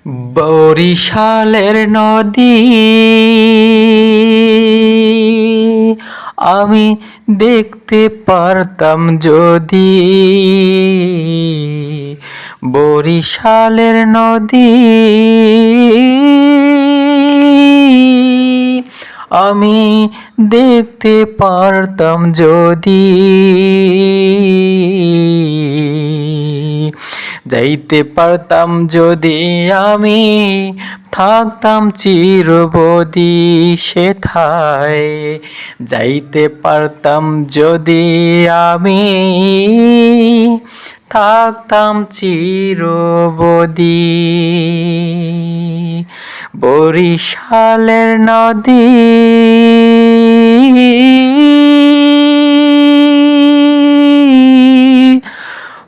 বরিশালের নদী আমি দেখতে পারতাম যদি, বরিশালের নদী আমি দেখতে পারতাম যদি, যাইতে পারতাম যদি আমি থাকতাম চিরবদি সেথায়, যাইতে পারতাম যদি আমি থাকতাম চিরবদি। বরিশালের নদী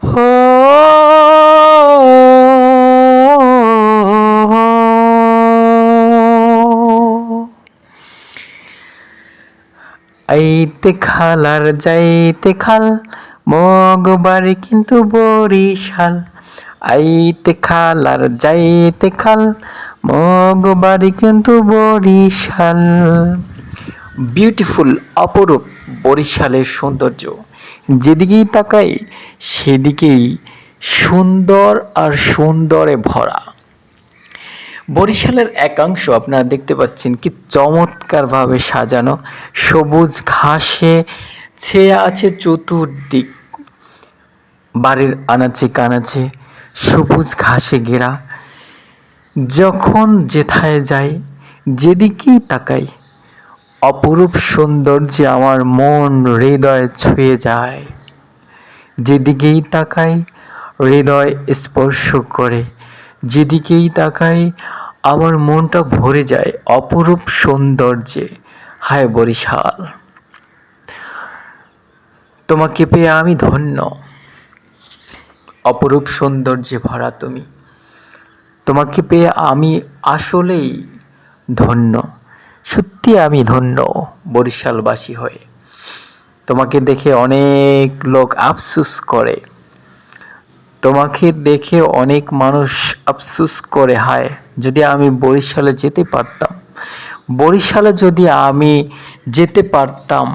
হো আইতে খাল আর যাইতে খাল, মগ বাড়ি কিন্তু বরিশাল। আইতে খাল আর যাইতে খাল, মগ বাড়ি কিন্তু বরিশাল। বিউটিফুল, অপরূপ বরিশালের সৌন্দর্য। যেদিকেই তাকাই সেদিকেই সুন্দর আর সুন্দরে ভরা। বরিশালের একাংশ আপনারা দেখতে পাচ্ছেন কি চমৎকারভাবে সাজানো, সবুজ ঘাসে ছেয়ে আছে চতুর্দিক। বাড়ির আনাচে কানাচে সবুজ ঘাসে ঘেরা। যখন যেথায় যাই, যেদিকেই তাকাই, অপরূপ সৌন্দর্যে আমার মন হৃদয় ছুঁয়ে যায়। যেদিকেই তাকাই হৃদয় স্পর্শ করে, যেদিকেই তাকাই আমার মনটা ভরে যায় অপরূপ সৌন্দর্যে। হায় বরিশাল, তোমাকে পেয়ে আমি ধন্য। অপরূপ সৌন্দর্যে ভরা তুমি, তোমাকে পেয়ে আমি আসলেই ধন্য। সত্যি আমি ধন্য বরিশালবাসী হয়ে। তোমাকে দেখে অনেক লোক আফসোস করে, তোমাকে দেখে অনেক মানুষ আফসোস করে, হায় যদি আমি বরিশালে যেতে পারতাম, বরিশালে যদি আমি যেতে পারতাম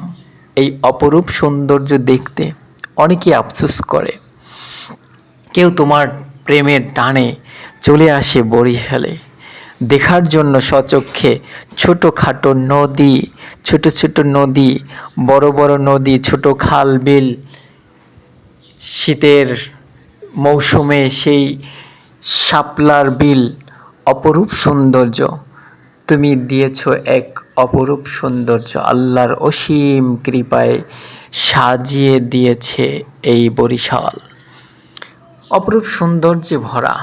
এই অপরূপ সৌন্দর্য দেখতে। অনেকেই আফসোস করে। কেউ তোমার প্রেমের টানে চলে আসে বরিশালে দেখার জন্য স্বচক্ষে ছোটোখাটো নদী, ছোট ছোট নদী, বড় বড় নদী, ছোট খাল বিল। শীতের মৌসুমে সেই শাপলার বিল, অপরূপ সৌন্দর্য। তুমি দিয়েছ এক অপরূপ সৌন্দর্য, আল্লাহর অসীম কৃপায় সাজিয়ে দিয়েছে এই বরিশাল। অপরূপ সৌন্দর্যে ভরা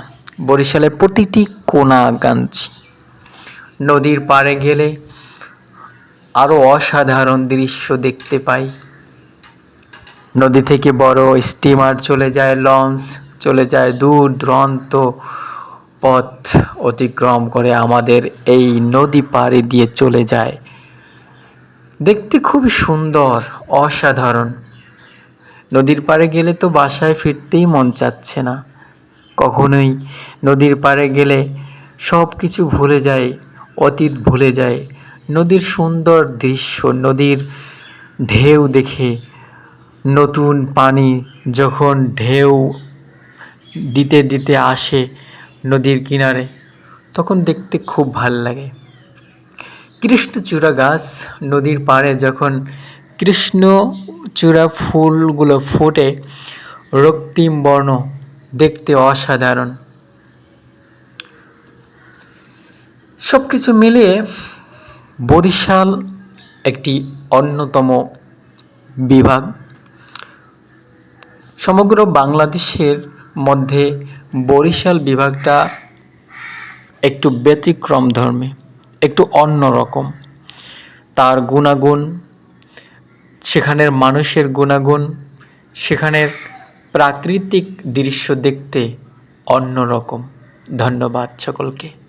বরিশালের প্রতিটি কোণাগাঞ্চি। নদীর পাড়ে গেলে আরও অসাধারণ দৃশ্য দেখতে পাই। নদী থেকে বড় স্টিমার চলে যায়, লঞ্চ চলে যায়, দূর দূরান্ত পথ অতিক্রম করে আমাদের এই নদী পাড়ে দিয়ে চলে যায়। দেখতে খুবই সুন্দর, অসাধারণ। নদীর পাড়ে গেলে তো বাসায় ফিরতেই মন চাচ্ছে না কখনোই। নদীর পাড়ে গেলে সব কিছু ভুলে যায়, অতীত ভুলে যায়। নদীর সুন্দর দৃশ্য, নদীর ঢেউ দেখে, নতুন পানি যখন ঢেউ দিতে দিতে আসে নদীর কিনারে, তখন দেখতে খুব ভাল লাগে। কৃষ্ণচূড়া গাছ নদীর পাড়ে যখন কৃষ্ণচূড়া ফুলগুলো ফোটে, রক্তিম বর্ণ, দেখতে অসাধারণ। সব কিছু মিলিয়ে বরিশাল একটি অন্যতম বিভাগ। সমগ্র বাংলাদেশের মধ্যে বরিশাল বিভাগটা একটু ব্যতিক্রম ধর্মী, একটু অন্যরকম। তার গুণাগুণ, সেখানের মানুষের গুণাগুণ, সেখানের প্রাকৃতিক দৃশ্য দেখতে অন্যরকম। ধন্যবাদ সকলকে।